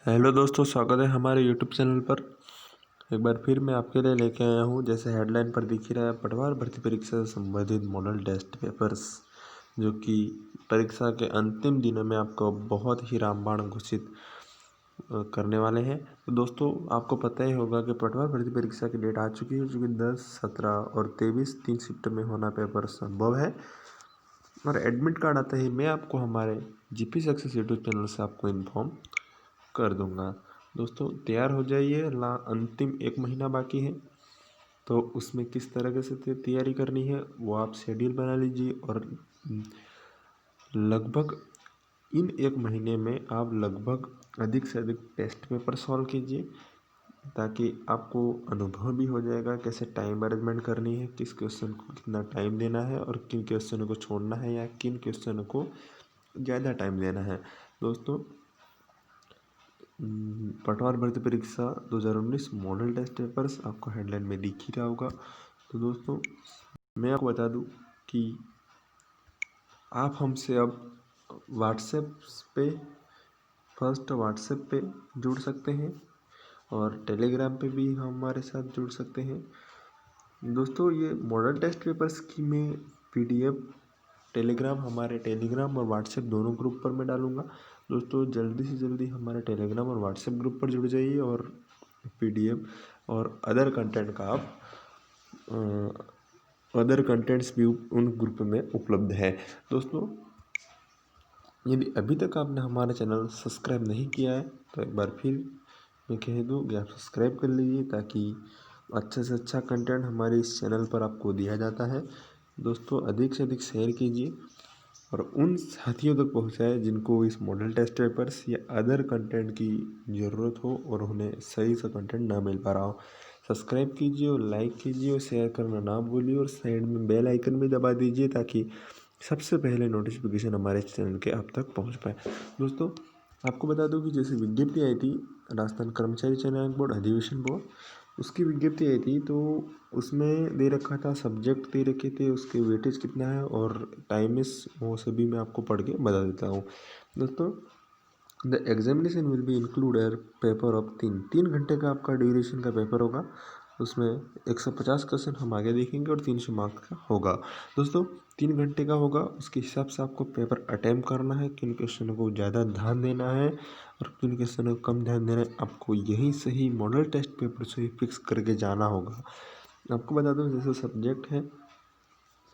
Hello दोस्तों, स्वागत है हमारे यूट्यूब चैनल पर। एक बार फिर मैं आपके लिए लेके आया हूँ, जैसे हेडलाइन पर दिख ही रहा है, पटवार भर्ती परीक्षा से संबंधित मॉडल टेस्ट पेपर्स, जो कि परीक्षा के अंतिम दिनों में आपको बहुत ही रामबाण घोषित करने वाले हैं। तो दोस्तों, आपको पता ही होगा कि पटवार भर्ती परीक्षा की डेट आ चुकी है, जो कि 10, 17 और 23 3 शिफ्ट में होना पेपर संभव है। और एडमिट कार्ड आता ही मैं आपको हमारे जीपी सक्सेस यूट्यूब चैनल से आपको इन्फॉर्म कर दूंगा। दोस्तों, तैयार हो जाइए, अंतिम 1 महीना बाकी है, तो उसमें किस तरह से तैयारी करनी है वो आप शेड्यूल बना लीजिए। और लगभग इन 1 महीने में आप लगभग अधिक से अधिक टेस्ट पेपर सॉल्व कीजिए, ताकि आपको अनुभव भी हो जाएगा कैसे टाइम मैनेजमेंट करनी है, किस क्वेश्चन को कितना टाइम देना है और किन क्वेश्चनों को छोड़ना है या किन क्वेश्चनों को ज़्यादा टाइम देना है। दोस्तों, पटवार भर्ती परीक्षा 2019 मॉडल टेस्ट पेपर्स आपको हेडलाइन में दिख ही रहा होगा। तो दोस्तों, मैं आपको बता दूं कि आप हमसे अब व्हाट्सएप पे व्हाट्सएप पे जुड़ सकते हैं और टेलीग्राम पे भी हमारे साथ जुड़ सकते हैं। दोस्तों, ये मॉडल टेस्ट पेपर्स की मैं पीडीएफ हमारे टेलीग्राम और व्हाट्सएप दोनों ग्रुप पर मैं डालूंगा। दोस्तों, जल्दी से जल्दी हमारे टेलीग्राम और व्हाट्सएप ग्रुप पर जुड़ जाइए और पीडीएफ और अदर कंटेंट्स भी उन ग्रुप में उपलब्ध है। दोस्तों, यदि अभी तक आपने हमारा चैनल सब्सक्राइब नहीं किया है तो एक बार फिर मैं कह दूँ कि आप सब्सक्राइब कर लीजिए, ताकि अच्छे से अच्छा कंटेंट हमारे इस चैनल पर आपको दिया जाता है। दोस्तों, अधिक से अधिक शेयर कीजिए और उन साथियों तक पहुंचाए जिनको इस मॉडल टेस्ट पेपर्स या अदर कंटेंट की ज़रूरत हो और उन्हें सही सा कंटेंट ना मिल पा रहा हो। सब्सक्राइब कीजिए और लाइक कीजिए और शेयर करना ना भूलिए, और साइड में बेल आइकन भी दबा दीजिए, ताकि सबसे पहले नोटिफिकेशन हमारे चैनल के आप तक पहुंच पाए। दोस्तों, आपको बता दूं कि जैसे विज्ञप्ति आई थी, राजस्थान कर्मचारी चयन बोर्ड अधिवेशन बोर्ड, उसकी विज्ञप्ति आई थी, तो उसमें दे रखा था, सब्जेक्ट दे रखे थे, उसके वेटेज कितना है और टाइमिस, वो सभी मैं आपको पढ़ के बता देता हूँ। दोस्तों, the examination will be include एर पेपर ऑफ 3 घंटे का आपका ड्यूरेशन का पेपर होगा। उसमें 150 क्वेश्चन हम आगे देखेंगे और 300 मार्क्स का होगा। दोस्तों, 3 घंटे का होगा, उसके हिसाब से आपको पेपर अटैम्प्ट करना है, किन क्वेश्चनों को ज़्यादा ध्यान देना है और किन क्वेश्चनों को कम ध्यान देना है। आपको यहीं से ही मॉडल टेस्ट पेपर से ही फिक्स करके जाना होगा। आपको बता दूँ, जैसे सब्जेक्ट है,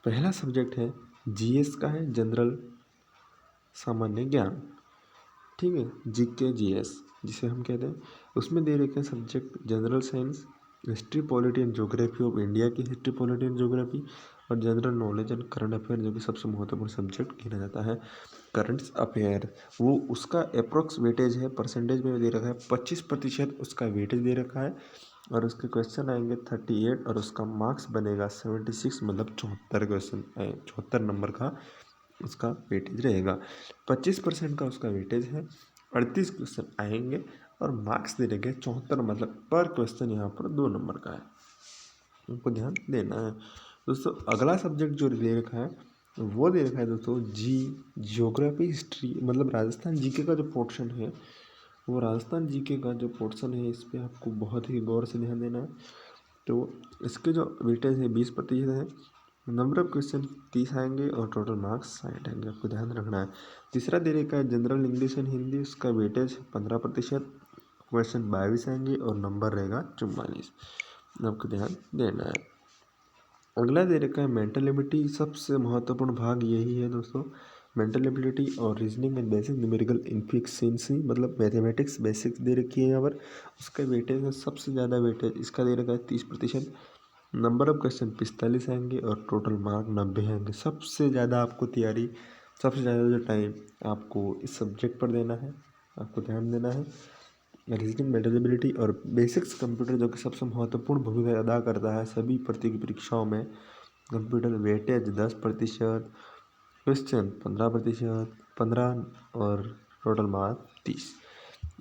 पहला सब्जेक्ट है जीएस का है, जनरल सामान्य ज्ञान, ठीक है, जीके जीएस जिसे हम कहते हैं। उसमें दे रखे हैं subject general science, history polity and geography of India की हिस्ट्री पॉलिटी एंड ज्योग्राफी, और general knowledge and current affair, जो कि सबसे महत्वपूर्ण सब्जेक्ट गिना जाता है। करंट अफेयर, वो उसका अप्रोक्स वेटेज है, परसेंटेज में दे रखा है 25% उसका वेटेज दे रखा है, और उसके क्वेश्चन आएंगे 38 और उसका मार्क्स बनेगा 76, मतलब 74 क्वेश्चन, 74 नंबर का उसका वेटेज रहेगा। 25% का उसका वेटेज है, 38 क्वेश्चन आएंगे और मार्क्स दे देंगे 74, मतलब पर क्वेश्चन यहाँ पर 2 नंबर का है, उनको ध्यान देना है। दोस्तों, अगला सब्जेक्ट जो दे रखा है वो दे रखा है दोस्तों जियोग्राफी हिस्ट्री, मतलब राजस्थान जीके का जो पोर्शन है, वो राजस्थान जीके का जो पोर्शन है, इस पर आपको बहुत ही गौर से ध्यान देना है। तो इसके जो वेटेज है 20% है, नंबर ऑफ क्वेश्चन 30 आएंगे और टोटल मार्क्स 60 आएंगे, आपको ध्यान रखना है। तीसरा दे रखा है जनरल इंग्लिश एंड हिंदी, उसका वेटेज 15%, क्वेश्चन 22 आएंगे और नंबर रहेगा 44, आपको ध्यान देना है। अगला दे रखा है मेंटल एबिलिटी, सबसे महत्वपूर्ण भाग यही है दोस्तों, मेंटल एबिलिटी और रीजनिंग एंड बेसिक न्यूमेरिकल इन्फिशिएंसी, मतलब मैथमेटिक्स बेसिक्स दे रखी है यहाँ पर। उसका वेटेज है, सबसे ज़्यादा वेटेज इसका दे रखा है 30%, नंबर ऑफ क्वेश्चन 45 आएंगे और टोटल मार्क 90 आएंगे। सबसे ज़्यादा आपको तैयारी, सबसे ज़्यादा जो टाइम आपको इस सब्जेक्ट पर देना है, आपको ध्यान देना है। रीजनिंग, मेंटल और बेसिक्स कंप्यूटर, जो कि सबसे महत्वपूर्ण भूमिका अदा करता है सभी प्रतियोगी परीक्षाओं में। कंप्यूटर वेटेज 10%, क्वेश्चन 15 और टोटल मार्क 30।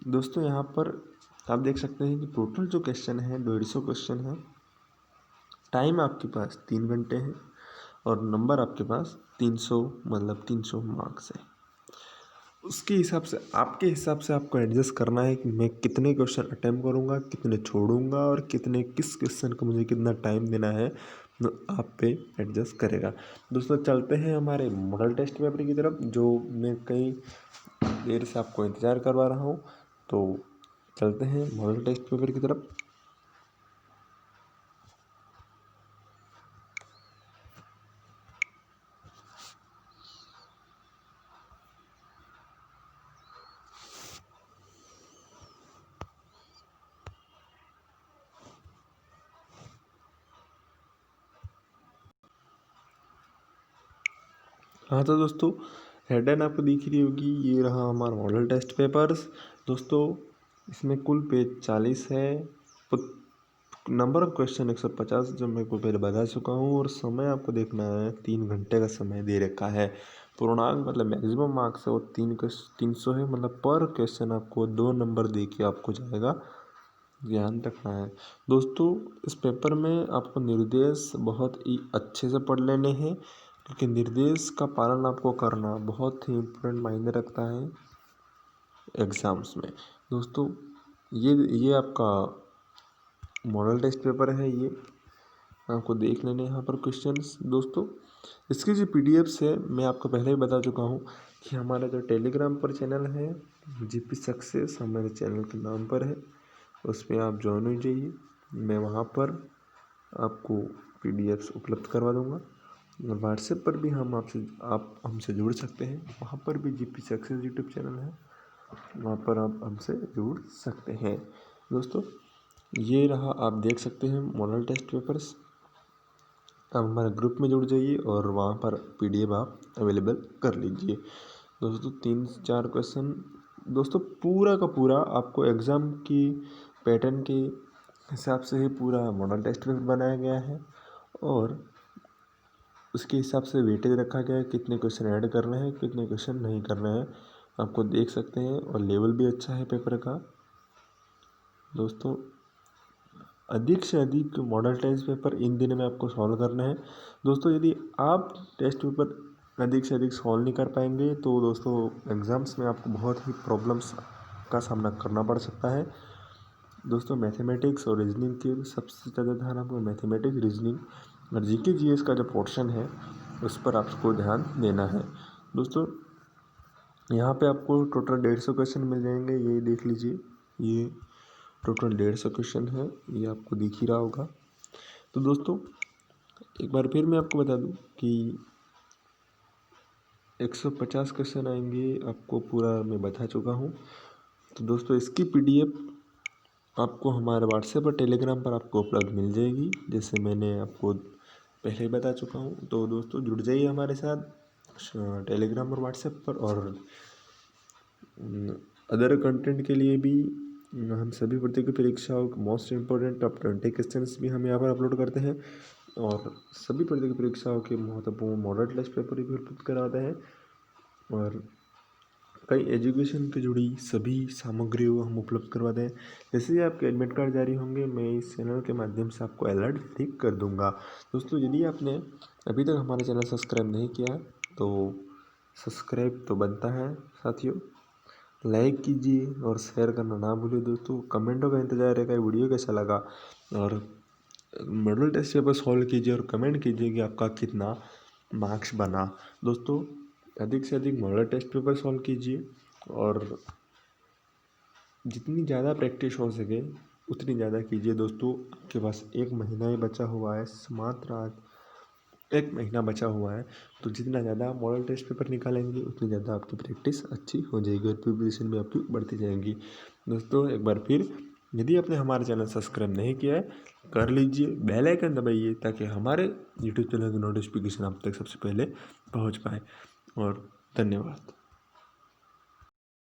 दोस्तों, यहाँ पर आप देख सकते हैं कि टोटल जो क्वेश्चन है 150 क्वेश्चन है, टाइम आपके पास 3 घंटे है और नंबर आपके पास 300, मतलब 300 मार्क्स है। उसके हिसाब से आपके हिसाब से आपको एडजस्ट करना है कि मैं कितने क्वेश्चन अटेम्प्ट करूँगा, कितने छोड़ूंगा और कितने किस क्वेश्चन को मुझे कितना टाइम देना है, तो आप पे एडजस्ट करेगा। दोस्तों चलते हैं हमारे मॉडल टेस्ट पेपर की तरफ, जो मैं कई देर से आपको इंतज़ार करवा रहा हूँ। तो चलते हैं मॉडल टेस्ट पेपर की तरफ। हाँ तो दोस्तों हेडलाइन आपको दिख रही होगी, ये रहा हमारा मॉडल टेस्ट पेपर्स। दोस्तों इसमें कुल पेज 40 है, नंबर ऑफ क्वेश्चन 150 जो मैं को पहले बता चुका हूँ, और समय आपको देखना है 3 घंटे का समय दे रखा है। पूर्णांक मतलब मैक्सिमम मार्क्स है वो 300 है, मतलब पर क्वेश्चन आपको 2 नंबर दे के आपको जाएगा, ध्यान रखना है। दोस्तों इस पेपर में आपको निर्देश बहुत ही अच्छे से पढ़ लेने हैं, क्योंकि निर्देश का पालन आपको करना बहुत ही इम्पोर्टेंट मायने रखता है एग्ज़ाम्स में। दोस्तों ये आपका मॉडल टेस्ट पेपर है, ये आपको देख लेने यहाँ पर क्वेश्चंस। दोस्तों इसकी जो पीडीएफ्स है मैं आपको पहले ही बता चुका हूँ कि हमारा जो टेलीग्राम पर चैनल है जीपी सक्सेस हमारे चैनल के नाम पर है, उसमें आप ज्वाइन हो जाइए। मैं वहाँ पर आपको पीडीएफ्स उपलब्ध करवा दूँगा, और व्हाट्सएप पर भी आप हमसे जुड़ सकते हैं, वहाँ पर भी जीपी सक्सेस यूट्यूब चैनल है, वहाँ पर आप हमसे जुड़ सकते हैं। दोस्तों ये रहा, आप देख सकते हैं मॉडल टेस्ट पेपर्स। आप हमारे ग्रुप में जुड़ जाइए और वहाँ पर पीडीएफ आप अवेलेबल कर लीजिए। दोस्तों 3-4 क्वेश्चन दोस्तों पूरा का पूरा आपको एग्ज़ाम की पैटर्न के हिसाब से ही पूरा मॉडल टेस्ट पेपर बनाया गया है, और उसके हिसाब से वेटेज रखा गया है, कितने क्वेश्चन ऐड करने हैं कितने क्वेश्चन नहीं करने हैं, आपको देख सकते हैं। और लेवल भी अच्छा है पेपर का। दोस्तों अधिक से अधिक मॉडल टेस्ट पेपर इन दिनों में आपको सॉल्व करना है। दोस्तों यदि आप टेस्ट पेपर अधिक से अधिक सॉल्व नहीं कर पाएंगे तो दोस्तों एग्ज़ाम्स में आपको बहुत ही प्रॉब्लम्स का सामना करना पड़ सकता है। दोस्तों मैथमेटिक्स और रीजनिंग के सबसे ज़्यादा ध्यान आपको मैथमेटिक्स, रीजनिंग और जीके जीएस का जो पोर्शन है उस पर आपको ध्यान देना है। दोस्तों यहाँ पे आपको टोटल 150 क्वेश्चन मिल जाएंगे, ये देख लीजिए, ये टोटल 150 क्वेश्चन है, ये आपको दिख ही रहा होगा। तो दोस्तों एक बार फिर मैं आपको बता दूं कि 150 क्वेश्चन आएंगे, आपको पूरा मैं बता चुका हूं। तो दोस्तों इसकी पीडीएफ आपको हमारे व्हाट्सएप और टेलीग्राम पर आपको उपलब्ध मिल जाएगी, जैसे मैंने आपको पहले ही बता चुका हूं। तो दोस्तों जुड़ जाइए हमारे साथ टेलीग्राम और व्हाट्सएप पर, और अदर कंटेंट के लिए भी हम सभी प्रतियोगी परीक्षाओं मोस्ट इम्पोर्टेंट टॉप 20 क्वेश्चंस भी हम यहाँ पर अपलोड करते हैं, और सभी प्रतियोगी परीक्षाओं के महत्वपूर्ण मॉडल टेस्ट पेपर भी उपलब्ध कराते हैं, और कई एजुकेशन से जुड़ी सभी सामग्री हम उपलब्ध करवाते हैं। जैसे ही आपके एडमिट कार्ड जारी होंगे मैं इस चैनल के माध्यम से आपको अलर्ट ठीक कर दूंगा। दोस्तों यदि आपने अभी तक हमारा चैनल सब्सक्राइब नहीं किया तो सब्सक्राइब तो बनता है साथियों, लाइक कीजिए और शेयर करना ना भूलिए। दोस्तों कमेंटों का इंतजार रहेगा, वीडियो कैसा लगा, और मॉडल टेस्ट पेपर सॉल्व कीजिए और कमेंट कीजिए कि आपका कितना मार्क्स बना। दोस्तों अधिक से अधिक मॉडल टेस्ट पेपर सॉल्व कीजिए, और जितनी ज़्यादा प्रैक्टिस हो सके उतनी ज़्यादा कीजिए। दोस्तों आपके पास 1 महीना ही बचा हुआ है, मात्र आज 1 महीना बचा हुआ है, तो जितना ज़्यादा मॉडल टेस्ट पेपर निकालेंगे उतनी ज़्यादा आपकी प्रैक्टिस अच्छी हो जाएगी और प्रिपरेशन भी आपकी बढ़ती जाएगी। दोस्तों एक बार फिर यदि आपने हमारा चैनल सब्सक्राइब नहीं किया है कर लीजिए, बेल आइकन दबाइए ताकि हमारे यूट्यूब चैनल की नोटिफिकेशन आप तक सबसे पहले पहुंच पाए। और धन्यवाद।